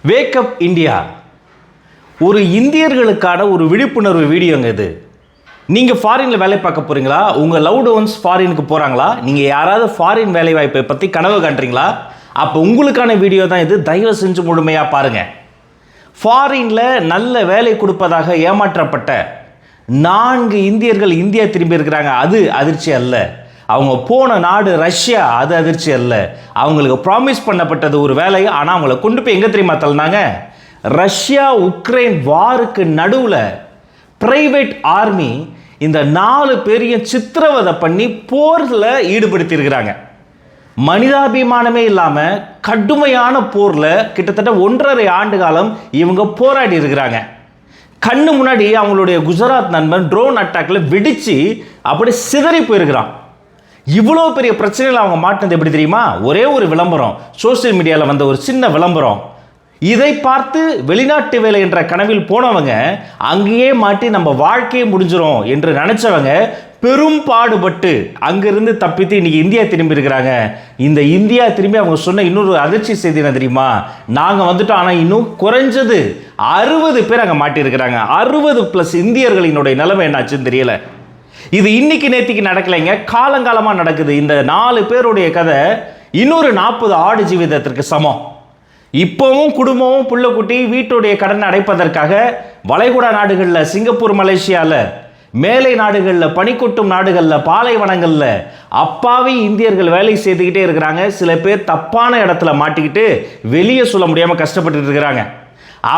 Wake up India ஒரு இந்தியர்களுக்கான ஒரு விழிப்புணர்வு வீடியோங்க இது. நீங்கள் ஃபாரினில் வேலை பார்க்க போகிறீங்களா? உங்கள் லவ்டு ஒன்ஸ் ஃபாரினுக்கு போகிறாங்களா? நீங்கள் யாராவது ஃபாரின் வேலை வாய்ப்பை பற்றி கனவு காண்றீங்களா? அப்போ உங்களுக்கான வீடியோ தான் இது. தயவு செஞ்சு முழுமையாக பாருங்கள். ஃபாரினில் நல்ல வேலை கொடுப்பதாக ஏமாற்றப்பட்ட 4 இந்தியர்கள் இந்தியா திரும்பி இருக்கிறாங்க. அது அதிர்ச்சி அல்ல. அவங்க போன நாடு ரஷ்யா, அது அதிர்ச்சி அல்ல. அவங்களுக்கு ப்ராமிஸ் பண்ணப்பட்டது ஒரு வேலை, ஆனால் அவங்கள கொண்டு போய் எங்கே தெரியுமா தள்ளினாங்க? ரஷ்யா உக்ரைன் வாருக்கு நடுவில் பிரைவேட் ஆர்மி இந்த 4 பேரையும் சித்திரவதை பண்ணி போரில் ஈடுபடுத்தியிருக்கிறாங்க. மனிதாபிமானமே இல்லாமல் கடுமையான போரில் கிட்டத்தட்ட 1.5 ஆண்டு காலம் இவங்க போராடி இருக்கிறாங்க. கண்ணு முன்னாடி அவங்களுடைய குஜராத் நண்பன் ட்ரோன் அட்டாக்ல வெடிச்சு அப்படி சிதறி போயிருக்கிறான். இவ்வளோ பெரிய பிரச்சனையில் அவங்க மாட்டினது எப்படி தெரியுமா? ஒரே ஒரு விளம்பரம், சோசியல் மீடியாவில் வந்த ஒரு சின்ன விளம்பரம். இதை பார்த்து வெளிநாட்டு வேலை என்ற கனவில் போனவங்க அங்கேயே மாட்டி நம்ம வாழ்க்கையே முடிஞ்சிடும் என்று நினைச்சவங்க பெரும் பாடுபட்டு அங்கிருந்து தப்பித்து இன்னைக்கு இந்தியா திரும்பி இருக்கிறாங்க. இந்த இந்தியா திரும்பி அவங்க சொன்ன இன்னொரு அதிர்ச்சி செய்தி என்ன தெரியுமா? நாங்கள் வந்துட்டோம், ஆனால் இன்னும் குறைஞ்சது 60 பேர் அங்கே மாட்டியிருக்கிறாங்க. 60+ இந்தியர்களினுடைய நிலைமை என்னாச்சுன்னு தெரியல. இது இன்னைக்கு நேத்திக்கு நடக்கலைங்க, காலங்காலமாக நடக்குது. இந்த 4 பேருடைய கதை இன்னொரு 40 ஆடு ஜீவிதத்திற்கு சமம். இப்போவும் குடும்பமும் புள்ளக்குட்டி வீட்டுடைய கடனை அடைப்பதற்காக வளைகுடா நாடுகளில், சிங்கப்பூர், மலேசியாவில், மேலை நாடுகளில், பனிக்கொட்டும் நாடுகளில், பாலைவனங்களில் அப்பாவி இந்தியர்கள் வேலை செய்துக்கிட்டே இருக்கிறாங்க. சில பேர் தப்பான இடத்துல மாட்டிக்கிட்டு வெளியே சொல்ல முடியாமல் கஷ்டப்பட்டு இருக்கிறாங்க.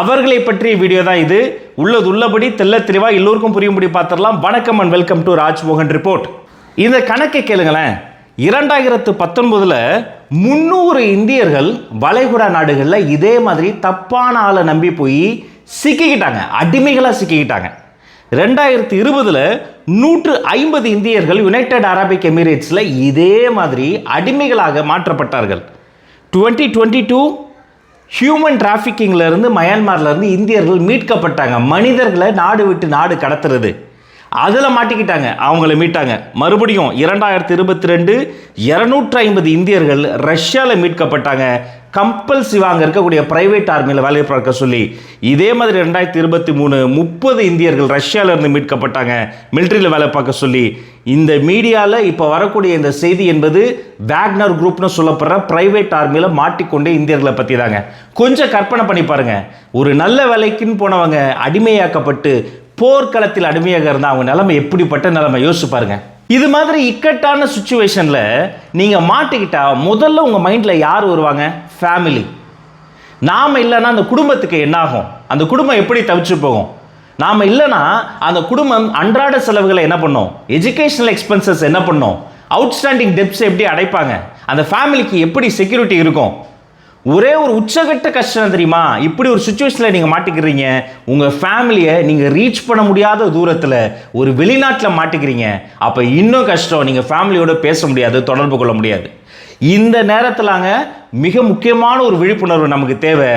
அவர்களை பற்றிய வீடியோ தான் இது. உள்ளது உள்ளபடி தெல்ல தெளிவா எல்லோருக்கும் புரியும்படி பார்த்துடலாம். வணக்கம் and welcome to Rajmohan report. இந்த கணக்கை கேளுங்களேன். 2019 300 இந்தியர்கள் வளைகுடா நாடுகளில் இதே மாதிரி தப்பான ஆளை நம்பி போய் சிக்கிக்கிட்டாங்க, அடிமைகளாக சிக்கிக்கிட்டாங்க. 2020 150 இந்தியர்கள் யுனைடெட் அரபிக் எமிரேட்ஸில் இதே மாதிரி அடிமைகளாக மாற்றப்பட்டார்கள். 2022 ஹியூமன் டிராஃபிக்கிங்லேருந்து மயான்மார்லேருந்து இந்தியர்கள் மீட்கப்பட்டாங்க. மனிதர்களை நாடு விட்டு நாடு கடத்துறது, அதில் மாட்டிக்கிட்டாங்க, அவங்கள மீட்டாங்க. மறுபடியும் 2022 250 இந்தியர்கள் ரஷ்யாவில் மீட்கப்பட்டாங்க. கம்பல்சிவ் அங்கே இருக்கக்கூடிய பிரைவேட் ஆர்மியில் வேலை பார்க்க சொல்லி. இதே மாதிரி 2023 30 இந்தியர்கள் ரஷ்யாவிலிருந்து மீட்கப்பட்டாங்க, மிலிட்ரியில் வேலை பார்க்க சொல்லி. இந்த மீடியாவில் இப்போ வரக்கூடிய இந்த செய்தி என்பது வேக்னர் குரூப்னு சொல்லப்படுற பிரைவேட் ஆர்மியில் மாட்டிக்கொண்டே இந்தியர்களை பற்றி தாங்க. கொஞ்சம் கற்பனை பண்ணி பாருங்க. ஒரு நல்ல வேலைக்குன்னு போனவங்க அடிமையாக்கப்பட்டு போர்க்களத்தில் அடிமையாக இருந்தால் அவங்க நிலைமை எப்படிப்பட்ட நிலைமை யோசிச்சு பாருங்க. இது மாதிரி இக்கட்டான சுச்சுவேஷனில் நீங்கள் மாட்டிக்கிட்டா முதல்ல உங்கள் மைண்டில் யார் வருவாங்க? ஃபேமிலி. நாம் இல்லைன்னா அந்த குடும்பத்துக்கு என்ன ஆகும்? அந்த குடும்பம் எப்படி தவிச்சு போகும்? நாம் இல்லைன்னா அந்த குடும்பம் அன்றாட செலவுகளை என்ன பண்ணும்? எஜுகேஷனல் எக்ஸ்பென்சஸ் என்ன பண்ணும்? அவுட்ஸ்டாண்டிங் டெப்ட்ஸ் எப்படி அடைப்பாங்க? அந்த ஃபேமிலிக்கு எப்படி செக்யூரிட்டி இருக்கும்? ஒரே ஒரு உச்சகட்ட கஷ்டம் தெரியுமா? இப்படி ஒரு சுச்சுவேஷனில் நீங்கள் மாட்டிக்கிறீங்க. உங்கள் ஃபேமிலியை நீங்கள் ரீச் பண்ண முடியாத தூரத்தில் ஒரு வெளிநாட்டில் மாட்டிக்கிறீங்க. அப்போ இன்னும் கஷ்டம். நீங்கள் ஃபேமிலியோடு பேச முடியாது, தொடர்பு கொள்ள முடியாது. இந்த நேரத்திலாங்க மிக முக்கியமான ஒரு விழிப்புணர்வு நமக்கு தேவை.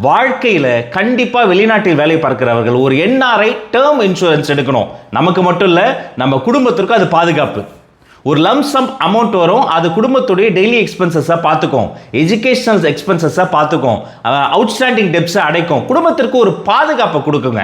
வாழ்க்கையில் கண்டிப்பாக வெளிநாட்டில் வேலை பார்க்கிறவர்கள் ஒரு NRI டேர்ம் இன்சூரன்ஸ் எடுக்கணும். நமக்கு மட்டும் இல்லை, நம்ம குடும்பத்திற்கும் அது பாதுகாப்பு. ஒரு லம்சம் அமௌண்ட் வரும், அது குடும்பத்துடைய டெய்லி எக்ஸ்பென்சஸை பார்த்துக்கும், எஜுகேஷனல் எக்ஸ்பென்சஸை பார்த்துக்கும், அவுட்ஸ்டாண்டிங் டெப்ட்ஸை அடைக்கும், குடும்பத்திற்கு ஒரு பாதுகாப்பை கொடுக்குங்க.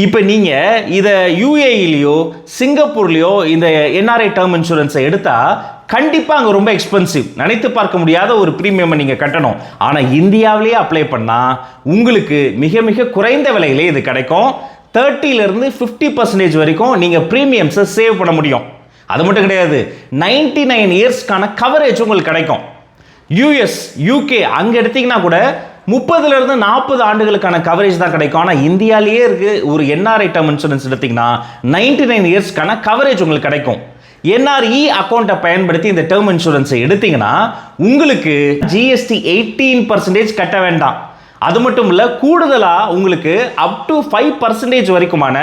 இப்போ நீங்கள் இதை UAEலையோ சிங்கப்பூர்லேயோ இந்த NRI டேர்ம் இன்சூரன்ஸை எடுத்தால் கண்டிப்பாக அங்கே ரொம்ப எக்ஸ்பென்சிவ், நினைத்து பார்க்க முடியாத ஒரு ப்ரீமியமை நீங்கள் கட்டணும். ஆனால் இந்தியாவிலேயே அப்ளை பண்ணால் உங்களுக்கு மிக மிக குறைந்த விலையிலே இது கிடைக்கும். 30% 50% வரைக்கும் நீங்கள் ப்ரீமியம்ஸை சேவ் பண்ண முடியும். அது மட்டும் கிடையாது, 99 இயர்ஸ்க்கான கவரேஜ் உங்களுக்கு கிடைக்கும். US UK அங்கே எடுத்தீங்கன்னா கூட 30 to 40 ஆண்டுகளுக்கான கவரேஜ் தான் கிடைக்கும். ஆனால் இந்தியாவிலேயே இருக்கு ஒரு NRI டேர்ம் இன்சூரன்ஸ் எடுத்தீங்கன்னா 99 இயர்ஸ்க்கான கவரேஜ் உங்களுக்கு கிடைக்கும். NRE அக்கௌண்ட்டை பயன்படுத்தி இந்த டேர்ம் இன்சூரன்ஸை எடுத்தீங்கன்னா உங்களுக்கு GST 18% கட்ட வேண்டாம். அது மட்டும் இல்லை, கூடுதலாக உங்களுக்கு அப் டு 5% வரைக்குமான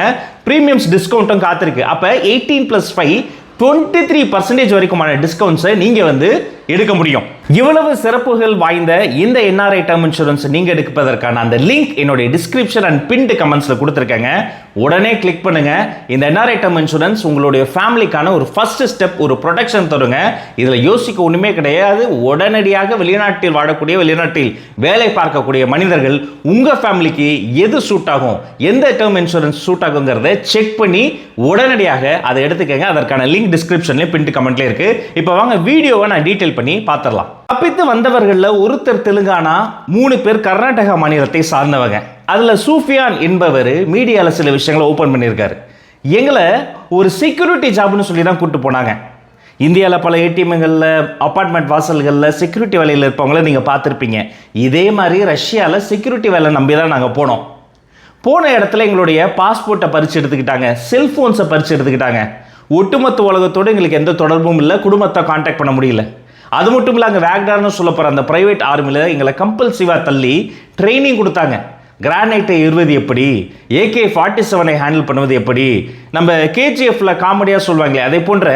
ப்ரீமியம்ஸ் டிஸ்கவுண்ட்டும் காத்திருக்கு. அப்போ 18 + 5 23% வரைக்குமான டிஸ்கவுண்ட்ஸை நீங்கள் எடுக்க முடியும். இவ்வளவு சிறப்புகள் வாய்ந்த இந்த என்ஆர்ஐ டர்ம் இன்சூரன்ஸ் நீங்க எடுப்பதற்கான அந்த லிங்க் என்னுடைய டிஸ்கிரிப்ஷன் அண்ட் பின்ட் கமெண்ட்ஸ்ல கொடுத்துருக்கேங்க. உடனே கிளிக் பண்ணுங்க. இந்த என்ஆர்ஐ டர்ம் இன்சூரன்ஸ் உங்களுடைய ஃபேமிலிக்கான ஒரு ஃபர்ஸ்ட் ஸ்டெப், ஒரு ப்ரொடெக்ஷன் தருங்க. இதுல யோசிக்க ஒண்ணுமே கிடையாது. உடனடியாக வெளிநாட்டில் வாழக்கூடிய, வெளிநாட்டில் வேலை பார்க்கக்கூடிய மனிதர்கள் உங்க ஃபேமிலிக்கு எது சூட் ஆகும், எந்த டர்ம் இன்சூரன்ஸ் சூட் ஆகுங்கிறத செக் பண்ணி உடனடியாக அதை எடுத்துக்கங்க. அதற்கான லிங்க் டிஸ்கிரிப்ஷன்ல பின்ட் கமெண்ட்ல இருக்கு. இப்போ வாங்க வீடியோவை நான் டீடைல் பண்ணி பார்த்துடலாம். தப்பித்து வந்தவர்கள்ல ஒருத்தர் தெலுங்கானா, 3 பேர் கர்நாடகா மாநிலத்தை சார்ந்தவங்க. அதுல சூஃபியான் என்பவர் மீடியால சில விஷயங்களை ஓபன் பண்ணியிருக்காரு. எங்களை ஒரு செக்யூரிட்டி ஜாப்னு சொல்லி தான் கூட்டு போனாங்க. இந்தியாவில் பல ஏடிஎம்களில், அப்பார்ட்மெண்ட் வாசல்களில் செக்யூரிட்டி வேலையில் இருப்பவங்கள நீங்கள் பார்த்துருப்பீங்க. இதே மாதிரி ரஷ்யாவில் செக்யூரிட்டி வேலை நம்பி தான் நாங்கள் போனோம். போன இடத்துல எங்களுடைய பாஸ்போர்ட்டை பறித்து எடுத்துக்கிட்டாங்க, செல்ஃபோன்ஸை பறித்து எடுத்துக்கிட்டாங்க. ஒட்டுமொத்த உலகத்தோடு எங்களுக்கு எந்த தொடர்பும் இல்லை, குடும்பத்தை காண்டாக்ட் பண்ண முடியல. அது மட்டும் இல்லை, அங்கே வேக்டார்னு சொல்ல போகிற அந்த பிரைவேட் ஆர்மியில் எங்களை கம்பல்சிவாக தள்ளி ட்ரைனிங் கொடுத்தாங்க. கிரானைட்டை எறுவது எப்படி, AK-47 ஹேண்டில் பண்ணுவது எப்படி, நம்ம KGFல காமெடியாக சொல்லுவாங்களே அதே போன்ற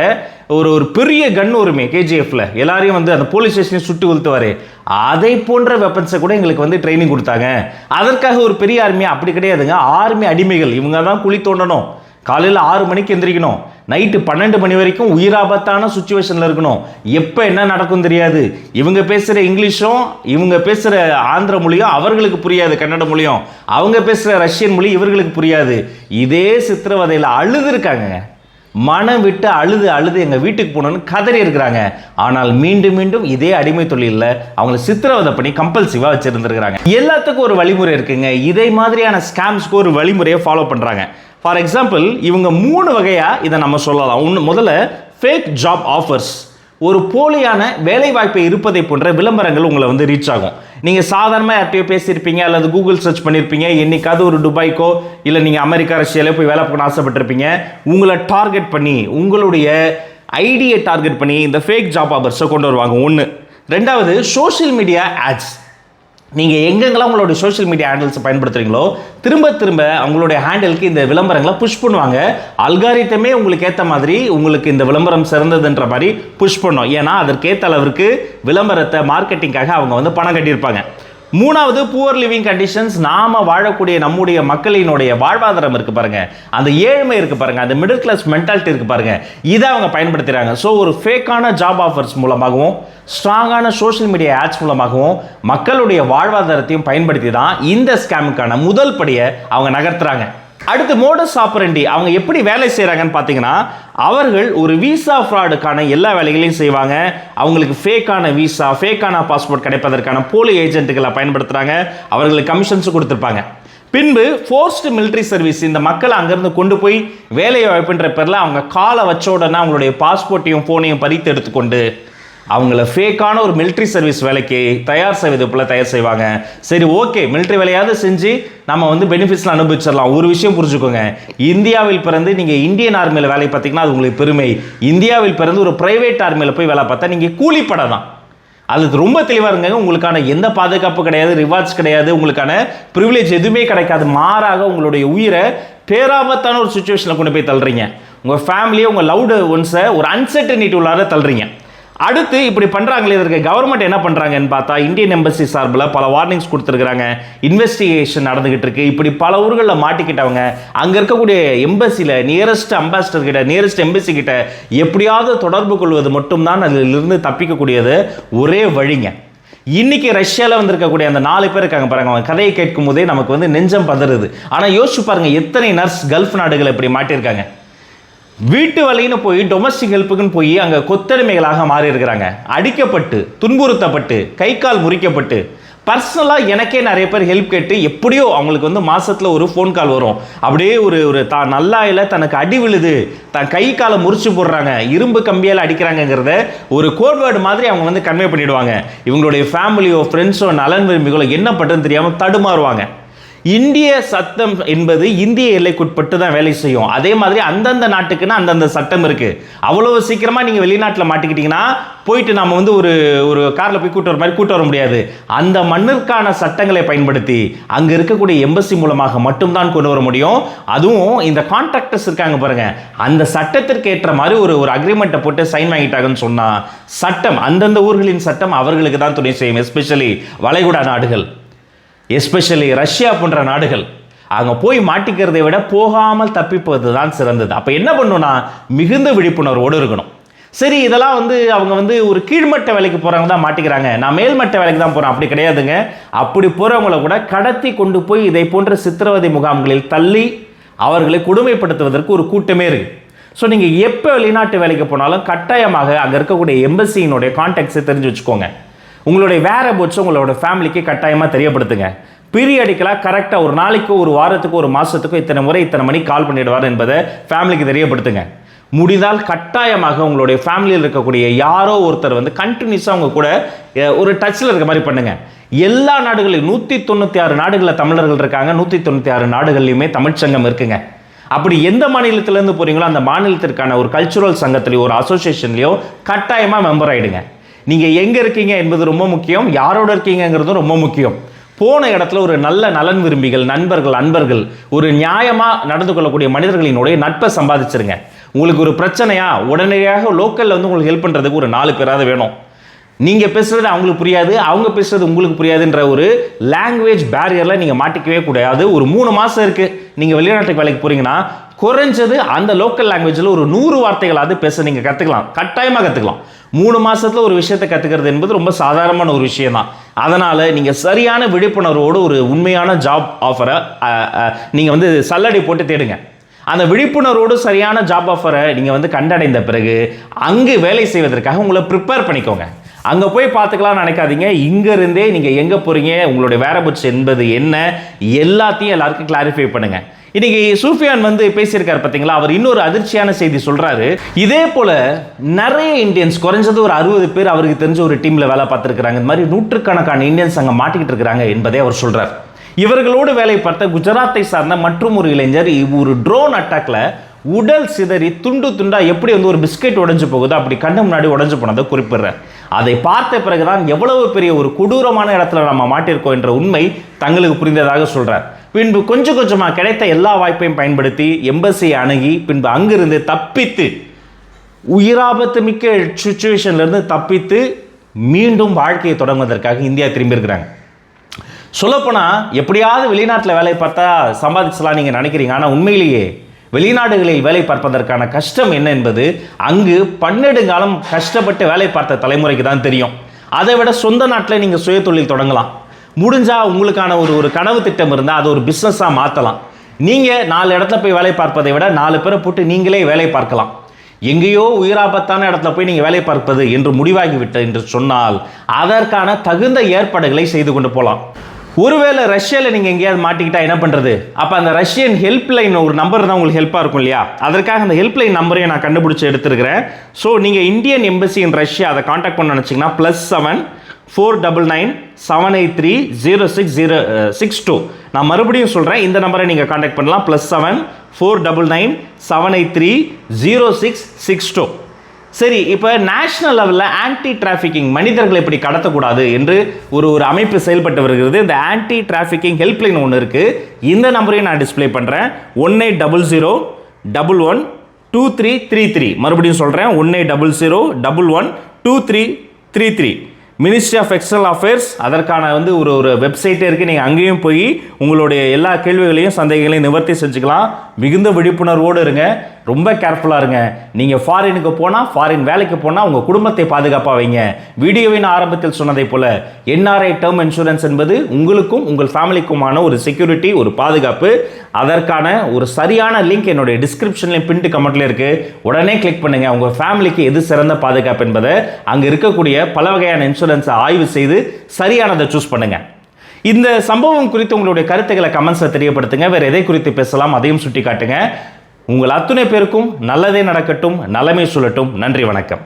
ஒரு பெரிய கன் வருமே KGFல, எல்லாரையும் வந்து அந்த போலீஸ் ஸ்டேஷனையும் சுட்டு கொளுத்துவாரு, அதை போன்ற வெப்பன்ஸை கூட எங்களுக்கு ட்ரைனிங் கொடுத்தாங்க. அதற்காக ஒரு பெரிய ஆர்மியா? அப்படி கிடையாதுங்க. ஆர்மி அடிமைகள் இவங்க தான் குழி தோண்டணும், காலையில் 6 மணிக்கு எந்திரிக்கணும், நைட்டு 12 மணி வரைக்கும் உயிராபத்தான சுச்சுவேஷனில் இருக்கணும். எப்போ என்ன நடக்கும் தெரியாது. இவங்க பேசுகிற இங்கிலீஷும் இவங்க பேசுகிற ஆந்திர மொழியும் அவர்களுக்கு புரியாது, கன்னட மொழியும் அவங்க பேசுகிற ரஷ்யன் மொழி இவர்களுக்கு புரியாது. இதே சித்திரவதையில் அழுது இருக்காங்க, மனம் விட்டு அழுது எங்கள் வீட்டுக்கு போகணுன்னு கதறி இருக்கிறாங்க. ஆனால் மீண்டும் மீண்டும் இதே அடிமை தொழிலில் அவங்களை சித்திரவதை பண்ணி கம்பல்சிவாக வச்சுருந்துருக்கிறாங்க. எல்லாத்துக்கும் ஒரு வழிமுறை இருக்குங்க. இதே மாதிரியான ஸ்கேம்ஸ்க்கு ஒரு வழிமுறையை ஃபாலோ பண்ணுறாங்க. ஃபார் எக்ஸாம்பிள், இவங்க 3 வகையாக இதை நம்ம சொல்லலாம். முதல்ல ஃபேக் ஜாப் ஆஃபர்ஸ். ஒரு போலியான வேலை வாய்ப்பை இருப்பதை போன்ற விளம்பரங்கள் உங்களை ரீச் ஆகும். நீங்கள் சாதாரணமாக யார்ட்டையோ பேசியிருப்பீங்க அல்லது கூகுள் சர்ச் பண்ணியிருப்பீங்க, என்னைக்காவது ஒரு துபாய்க்கோ இல்லை நீங்கள் அமெரிக்கா, ரஷ்யாவிலே போய் வேலை பார்க்கணும் ஆசைப்பட்டிருப்பீங்க. உங்களை டார்கெட் பண்ணி, உங்களுடைய ஐடியை டார்கெட் பண்ணி இந்த ஃபேக் ஜாப் ஆஃபர்ஸை கொண்டு வருவாங்க. 1. 2வது சோஷியல் மீடியா ஆட்ஸ். நீங்கள் எங்கெங்கெல்லாம் உங்களுடைய சோஷியல் மீடியா ஹேண்டில்ஸை பயன்படுத்துகிறீங்களோ திரும்ப அவங்களுடைய ஹேண்டிலுக்கு இந்த விளம்பரங்களை புஷ் பண்ணுவாங்க. அல்காரித்தமே உங்களுக்கு ஏற்ற மாதிரி உங்களுக்கு இந்த விளம்பரம் சிறந்ததுன்ற மாதிரி புஷ் பண்ணும். ஏன்னா அதற்கேற்ற அளவிற்கு விளம்பரத்தை மார்க்கெட்டிங்காக அவங்க பணம் கட்டியிருப்பாங்க. 3வது புவர் லிவிங் கண்டிஷன்ஸ். நாம வாழக்கூடிய நம்முடைய மக்களினுடைய வாழ்வாதாரம் இருக்கு பாருங்க, அந்த ஏழ்மை இருக்கு பாருங்க, அந்த மிடில் கிளாஸ் மென்டாலிட்டி இருக்கு பாருங்க, இதை அவங்க பயன்படுத்துறாங்க. ஸோ ஒரு ஃபேக்கான ஜாப் ஆஃபர்ஸ் மூலமாகவும் ஸ்ட்ராங்கான சோஷியல் மீடியா ஆட்ஸ் மூலமாகவும் மக்களுடைய வாழ்வாதாரத்தையும் பயன்படுத்தி தான் இந்த ஸ்கேமுக்கான முதல் படியை அவங்க நகர்த்துறாங்க. அடுத்து மோடஸ் ஆப்பரண்டி. அவங்க எப்படி வேலை செய்கிறாங்கன்னு பார்த்தீங்கன்னா, அவர்கள் ஒரு விசா ஃப்ராடுக்கான எல்லா வேலைகளையும் செய்வாங்க. அவங்களுக்கு ஃபேக்கான விசா, ஃபேக்கான பாஸ்போர்ட் கிடைப்பதற்கான போலி ஏஜென்ட்டுகளை பயன்படுத்துகிறாங்க. அவர்களுக்கு கமிஷன்ஸும் கொடுத்துருப்பாங்க. பின்பு ஃபோர்ஸ்டு மிலிட்ரி சர்வீஸ். இந்த மக்களை அங்கேருந்து கொண்டு போய் வேலை வாய்ப்புன்ற பேரில் அவங்க காலை வச்ச உடனே அவங்களுடைய பாஸ்போர்ட்டையும் ஃபோனையும் பறித்து எடுத்துக்கொண்டு அவங்கள ஃபேக்கான ஒரு மிலிட்ரி சர்வீஸ் வேலைக்கு தயார் செய்வது போல தயார் செய்வாங்க. சரி, ஓகே, மிலிட்ரி வேலையாவது செஞ்சு நம்ம பெனிஃபிட்ஸ்லாம் அனுபவிச்சிடலாம். ஒரு விஷயம் புரிஞ்சுக்கோங்க, இந்தியாவில் பிறந்து நீங்கள் இந்தியன் ஆர்மியில் வேலை பார்த்தீங்கன்னா அது உங்களுக்கு பெருமை. இந்தியாவில் பிறந்து ஒரு பிரைவேட் ஆர்மியில் போய் வேலை பார்த்தா நீங்கள் கூலிப்படை தான். அது ரொம்ப தெளிவாக இருங்க. உங்களுக்கான எந்த பாதுகாப்பு கிடையாது, ரிவார்ட்ஸ் கிடையாது, உங்களுக்கான ப்ரிவிலேஜ் எதுவுமே கிடைக்காது. மாறாக உங்களுடைய உயிரை பேராபத்தான ஒரு சுச்சுவேஷனில் கொண்டு போய் தள்ளுறீங்க. உங்கள் ஃபேமிலியை, உங்கள் லவ்டு ஒன்ஸை ஒரு அன்சர்டனிட்டி உள்ளார தள்ளுறீங்க. அடுத்து இப்படி பண்ணுறாங்களே, இதற்கு கவர்மெண்ட் என்ன பண்ணுறாங்கன்னு பார்த்தா இந்தியன் எம்பசி சார்பில் பல வார்னிங்ஸ் கொடுத்துருக்குறாங்க. இன்வெஸ்டிகேஷன் நடந்துகிட்டு இருக்கு. இப்படி பல ஊர்களில் மாட்டிக்கிட்டவங்க அங்கே இருக்கக்கூடிய எம்பசியில் நியரஸ்ட் அம்பாசிடர் கிட்ட, நியரஸ்ட் எம்பசி கிட்ட எப்படியாவது தொடர்பு கொள்வது மட்டும்தான் அதிலிருந்து தப்பிக்கக்கூடியது ஒரே வழிங்க. இன்னைக்கு ரஷ்யாவில் வந்திருக்கக்கூடிய அந்த 4 பேர் இருக்காங்க பாருங்க, அவங்க கதையை கேட்கும் போதே நமக்கு நெஞ்சம் பதறுது. ஆனால் யோசிச்சு பாருங்க, எத்தனை நர்ஸ் கல்ஃப் நாடுகள் இப்படி மாட்டியிருக்காங்க. வீட்டு வேலைன்னு போய் டொமஸ்டிக் ஹெல்ப்புக்குன்னு போய் அங்கே கொத்தடிமைகளாக மாறி இருக்கிறாங்க. அடிக்கப்பட்டு, துன்புறுத்தப்பட்டு, கை கால் முறிக்கப்பட்டு, பர்சனலாக எனக்கே நிறைய பேர் ஹெல்ப் கேட்டு எப்படியோ அவங்களுக்கு மாதத்தில் ஒரு ஃபோன் கால் வரும். அப்படியே ஒரு தான் நல்லா இல்லை, தனக்கு அடி விழுது, தான் கை காலை முறிச்சு போடுறாங்க, இரும்பு கம்பியால் அடிக்கிறாங்கிறத ஒரு கோட்வேர்டு மாதிரி அவங்க கன்வே பண்ணிவிடுவாங்க. இவங்களுடைய ஃபேமிலியோ ஃப்ரெண்ட்ஸோ நலன் விரும்பிகளோ என்ன பண்ணுறதுன்னு தெரியாமல் தடுமாறுவாங்க. இந்திய சட்டம் என்பது இந்திய எல்லைக்குட்பட்டு தான் வேலை செய்யும். அதே மாதிரி அந்தந்த நாட்டுக்குன்னு அந்தந்த சட்டம் இருக்கு. அவ்வளவு சீக்கிரமா நீங்க வெளிநாட்டில் மாட்டிக்கிட்டீங்கன்னா போயிட்டு நம்ம வந்து ஒரு கார்ல போய் கூட்டு வர மாதிரி கூட்டு வர முடியாது. அந்த மண்ணிற்கான சட்டங்களை பயன்படுத்தி அங்க இருக்கக்கூடிய எம்பசி மூலமாக மட்டும்தான் கொண்டு வர முடியும். அதுவும் இந்த கான்ட்ராக்டர்ஸ் இருக்காங்க பாருங்க, அந்த சட்டத்திற்கு ஏற்ற மாதிரி ஒரு அக்ரிமெண்ட்டை போட்டு சைன் வாங்கிட்டாங்கன்னு சொன்னா சட்டம் அந்தந்த ஊர்களின் சட்டம் அவர்களுக்கு தான் துணை செய்யும். எஸ்பெஷலி வளைகுடா நாடுகள், எஸ்பெஷலி ரஷ்யா போன்ற நாடுகள். அங்கே போய் மாட்டிக்கிறதை விட போகாமல் தப்பிப்பது தான் சிறந்தது. அப்போ என்ன பண்ணணும்னா மிகுந்த விழிப்புணர்வோடு இருக்கணும். சரி, இதெல்லாம் அவங்க ஒரு கீழ்மட்ட வேலைக்கு போகிறவங்க தான் மாட்டிக்கிறாங்க, நான் மேல்மட்ட வேலைக்கு தான் போகிறேன், அப்படி கிடையாதுங்க. அப்படி போகிறவங்கள கூட கடத்தி கொண்டு போய் இதை போன்ற சித்திரவதை முகாம்களில் தள்ளி அவர்களை கொடுமைப்படுத்துவதற்கு ஒரு கூட்டமே இருக்குது. ஸோ நீங்கள் எப்போ வெளிநாட்டு வேலைக்கு போனாலும் கட்டாயமாக அங்கே இருக்கக்கூடிய எம்பசியினுடைய கான்டாக்ட்ஸை தெரிஞ்சு வச்சுக்கோங்க. உங்களுடைய வேற போச்சு உங்களோட ஃபேமிலிக்கு கட்டாயமாக தெரியப்படுத்துங்க. பீரியடிக்கலாக கரெக்டாக ஒரு நாளைக்கு, ஒரு வாரத்துக்கு, ஒரு மாதத்துக்கு இத்தனை முறை இத்தனை மணிக்கு கால் பண்ணிடுவார் என்பதை ஃபேமிலிக்கு தெரியப்படுத்துங்க. முடிந்தால் கட்டாயமாக உங்களுடைய ஃபேமிலியில் இருக்கக்கூடிய யாரோ ஒருத்தர் கண்டினியூஸாக அவங்க கூட ஒரு டச்சில் இருக்க மாதிரி பண்ணுங்க. எல்லா நாடுகளிலும் 196 நாடுகளில் தமிழர்கள் இருக்காங்க. 196 நாடுகள்லையுமே தமிழ்ச்சங்கம் இருக்குங்க. அப்படி எந்த மாநிலத்திலேருந்து போகிறீங்களோ அந்த மாநிலத்திற்கான ஒரு கல்ச்சுரல் சங்கத்திலையோ ஒரு அசோசியேஷன்லையோ கட்டாயமாக மெம்பர் ஆகிடுங்க. நீங்கள் எங்கே இருக்கீங்க என்பது ரொம்ப முக்கியம், யாரோட இருக்கீங்கிறதும் ரொம்ப முக்கியம். போன இடத்துல ஒரு நல்ல நலன் விரும்பிகள், நண்பர்கள், அன்பர்கள், ஒரு நியாயமாக நடந்து கொள்ளக்கூடிய மனிதர்களினுடைய நட்பை சம்பாதிச்சிருங்க. உங்களுக்கு ஒரு பிரச்சனையா உடனடியாக லோக்கலில் உங்களுக்கு ஹெல்ப் பண்ணுறதுக்கு ஒரு 4 பேராவது வேணும். நீங்கள் பேசுகிறது அவங்களுக்கு புரியாது, அவங்க பேசுகிறது உங்களுக்கு புரியாதுன்ற ஒரு லாங்குவேஜ் பேரியரில் நீங்கள் மாட்டிக்கவே கூடாது. ஒரு 3 மாதம் இருக்குது நீங்கள் வெளிநாட்டுக்கு வேலைக்கு போகிறீங்கன்னா குறைஞ்சது அந்த லோக்கல் லாங்குவேஜில் ஒரு 100 வார்த்தைகளாவது பேச நீங்கள் கற்றுக்கலாம், கட்டாயமாக கற்றுக்கலாம். 3 மாதத்தில் ஒரு விஷயத்தை கற்றுக்கிறது என்பது ரொம்ப சாதாரணமான ஒரு விஷயம் தான். அதனால் நீங்கள் சரியான விழிப்புணர்வோடு ஒரு உண்மையான ஜாப் ஆஃபரை நீங்கள் சல்லடை போட்டு தேடுங்க. அந்த விழிப்புணர்வோடு சரியான ஜாப் ஆஃபரை நீங்கள் கண்டடைந்த பிறகு அங்கு வேலை செய்வதற்காக உங்களை ப்ரிப்பேர் பண்ணிக்கோங்க. அங்கே போய் பார்த்துக்கலாம்னு நினைக்காதீங்க. இங்கேருந்தே நீங்கள் எங்கே போகிறீங்க, உங்களுடைய வேரபுட்ஸ் என்பது என்ன, எல்லாத்தையும் எல்லாருக்கும் கிளாரிஃபை பண்ணுங்கள். இன்னைக்கு சூஃபியான் பேசியிருக்காரு பார்த்தீங்களா, அவர் இன்னொரு அதிர்ச்சியான செய்தி சொல்கிறாரு. இதே போல் நிறைய இந்தியன்ஸ், குறைஞ்சது ஒரு 60 பேர் அவருக்கு தெரிஞ்ச ஒரு டீமில் வேலை பார்த்துருக்குறாங்க. இந்த மாதிரி நூற்றுக்கணக்கான இந்தியன்ஸ் அங்கே மாட்டிக்கிட்டு இருக்கிறாங்க என்பதை அவர் சொல்கிறார். இவர்களோடு வேலை பார்த்த குஜராத்தை சார்ந்த மற்றும் ஒரு இளைஞர் ஒரு ட்ரோன் அட்டாக்ல உடல் சிதறி துண்டு துண்டா எப்படி ஒரு பிஸ்கெட் உடைஞ்சு போகுது அப்படி கண்ணு முன்னாடி உடைஞ்சு போனதை குறிப்பிடுறார். அதை பார்த்த பிறகுதான் எவ்வளவு பெரிய ஒரு கொடூரமான இடத்துல நம்ம மாட்டிருக்கோம் என்ற உண்மை தங்களுக்கு புரிந்ததாக சொல்றார். பின்பு கொஞ்சம் கொஞ்சமாக கிடைத்த எல்லா வாய்ப்பையும் பயன்படுத்தி எம்பசியை அணுகி பின்பு அங்கிருந்து தப்பித்து, உயிராபத்து மிக்க சுச்சுவேஷன்ல இருந்து தப்பித்து மீண்டும் வாழ்க்கையை தொடங்குவதற்காக இந்தியா திரும்பி இருக்கிறாங்க. சொல்லப்போனால் எப்படியாவது வெளிநாட்டில் வேலை பார்த்தா சம்பாதிச்சலாம் நீங்கள் நினைக்கிறீங்க. ஆனால் உண்மையிலேயே வெளிநாடுகளில் வேலை பார்ப்பதற்கான கஷ்டம் என்ன என்பது அங்கு 12 காலம் கஷ்டப்பட்டு வேலை பார்த்த தலைமுறைக்கு தான் தெரியும். அதை விட சொந்த நாட்டில் நீங்கள் சுய தொழில் தொடங்கலாம். முடிஞ்சால் உங்களுக்கான ஒரு கனவு திட்டம் இருந்தால் அதை ஒரு பிஸ்னஸாக மாற்றலாம். நீங்கள் 4 இடத்துல போய் வேலை பார்ப்பதை விட 4 பேரை போட்டு நீங்களே வேலை பார்க்கலாம். எங்கேயோ உயிராபத்தான இடத்துல போய் நீங்கள் வேலை பார்ப்பது என்று முடிவாகிவிட்டது என்று சொன்னால் அதற்கான தகுந்த ஏற்பாடுகளை செய்து கொண்டு போகலாம். ஒருவேளை ரஷ்யாவில் நீங்கள் எங்கேயாவது மாட்டிக்கிட்டா என்ன பண்ணுறது? அப்போ அந்த ரஷ்யன் ஹெல்ப்லைன் ஒரு நம்பர் தான் உங்களுக்கு ஹெல்ப்பாக இருக்கும் இல்லையா? அதற்காக அந்த ஹெல்ப்லைன் நம்பரையும் நான் கண்டுபிடிச்சி எடுத்துருக்கிறேன். ஸோ நீங்கள் இந்தியன் எம்பசி இன் ரஷ்யா அதை காண்டாக்ட் பண்ண நினச்சிங்கன்னா +7 499 783 0662. நான் மறுபடியும் சொல்கிறேன், இந்த நம்பரை நீங்கள் காண்டாக்ட் பண்ணலாம். +7 499 783 0662. சரி, இப்போ நேஷனல் லெவலில் ஆன்டி டிராஃபிக்கிங், மனிதர்களை இப்படி கடத்தக்கூடாது என்று ஒரு அமைப்பு செயல்பட்டு வருகிறது. இந்த ஆன்டி டிராஃபிக்கிங் ஹெல்ப்லைன் ஒன்று இருக்குது. இந்த நம்பரையும் நான் டிஸ்பிளே பண்ணுறேன். 1800 11 2333. மறுபடியும் சொல்கிறேன், 1800 11 2333. மினிஸ்ட்ரி ஆஃப் எக்ஸ்டர்னல் அஃபேர்ஸ் அதற்கான ஒரு வெப்சைட்டே இருக்குது. நீங்கள் அங்கேயும் போய் உங்களுடைய எல்லா கேள்விகளையும் சந்தேகங்களையும் நிவர்த்தி செஞ்சுக்கலாம். மிகுந்த விழிப்புணர்வோடு இருங்க, ரொம்ப கேர்ஃபுல்லாக இருங்க. நீங்கள் ஃபாரினுக்கு போனால், ஃபாரின் வேலைக்கு போனால் உங்கள் குடும்பத்தை பாதுகாப்பாக வைங்க. வீடியோவின் ஆரம்பத்தில் சொன்னதை போல் NRI டேர்ம் இன்சூரன்ஸ் என்பது உங்களுக்கும் உங்கள் ஃபேமிலிக்குமான ஒரு செக்யூரிட்டி, ஒரு பாதுகாப்பு. அதற்கான ஒரு சரியான லிங்க் என்னுடைய டிஸ்கிரிப்ஷன்லையும் பின்ட்டு கமெண்ட்ல இருக்குது. உடனே கிளிக் பண்ணுங்கள். உங்கள் ஃபேமிலிக்கு எது சிறந்த பாதுகாப்பு என்பதை அங்கே இருக்கக்கூடிய பல வகையான இன்சூரன்ஸை ஆய்வு செய்து சரியானதை சூஸ் பண்ணுங்கள். இந்த சம்பவம் குறித்து உங்களுடைய கருத்துக்களை கமெண்ட்ஸில் தெரியப்படுத்துங்க. வேறு எதை குறித்து பேசலாம் அதையும் சுட்டி காட்டுங்க. உங்கள் அத்துணை பேருக்கும் நல்லதே நடக்கட்டும், நலமே சொல்லட்டும். நன்றி, வணக்கம்.